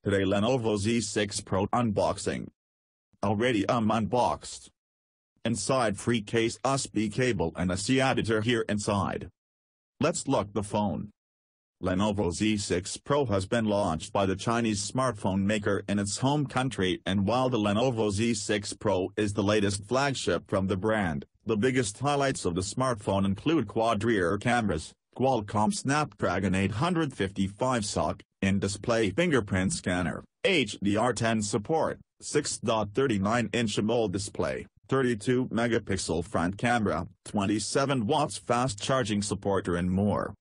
Today Lenovo Z6 Pro unboxing. Already unboxed. Inside free case USB cable and a C adapter here inside. Let's look the phone. Lenovo Z6 Pro has been launched by the Chinese smartphone maker in its home country, and while the Lenovo Z6 Pro is the latest flagship from the brand, the biggest highlights of the smartphone include quad-rear cameras, Qualcomm Snapdragon 855 SoC, in-display fingerprint scanner, HDR10 support, 6.39-inch AMOLED display, 32-megapixel front camera, 27 watts fast charging supporter and more.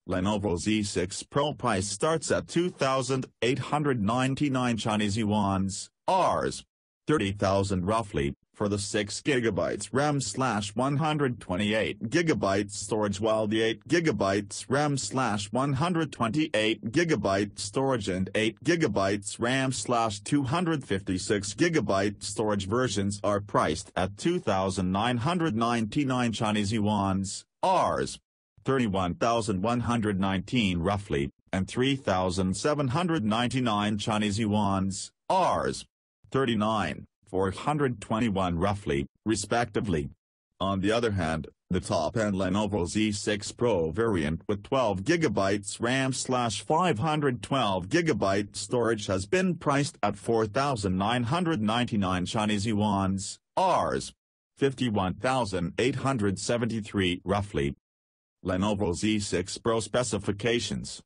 Lenovo Z6 Pro price starts at 2,899 Chinese yuans, Rs. 30,000 roughly, for the 6GB RAM/128GB storage, while the 8GB RAM/128GB storage and 8GB RAM/256GB storage versions are priced at 2,999 Chinese yuans, Rs. 31,119 roughly, and 3,799 Chinese yuans, Rs. 39,421 roughly, respectively. On the other hand, the top-end Lenovo Z6 Pro variant with 12GB RAM/512GB storage has been priced at 4,999 Chinese yuans, Rs. 51,873 roughly. Lenovo Z6 Pro specifications.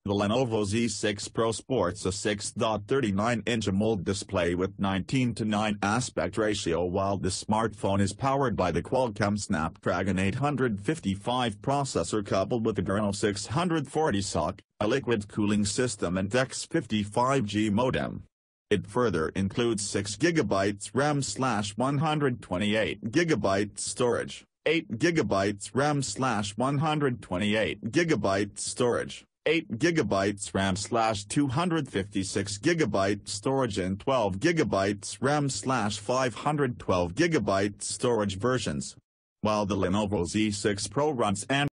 The Lenovo Z6 Pro sports a 6.39-inch AMOLED display with 19:9 aspect ratio, while the smartphone is powered by the Qualcomm Snapdragon 855 processor coupled with the Adreno 640 SoC, a liquid cooling system and X55G modem. It further includes 6GB RAM/128GB storage, 8GB RAM/128GB storage, 8GB RAM/256GB storage and 12GB RAM/512GB storage versions. While the Lenovo Z6 Pro runs Android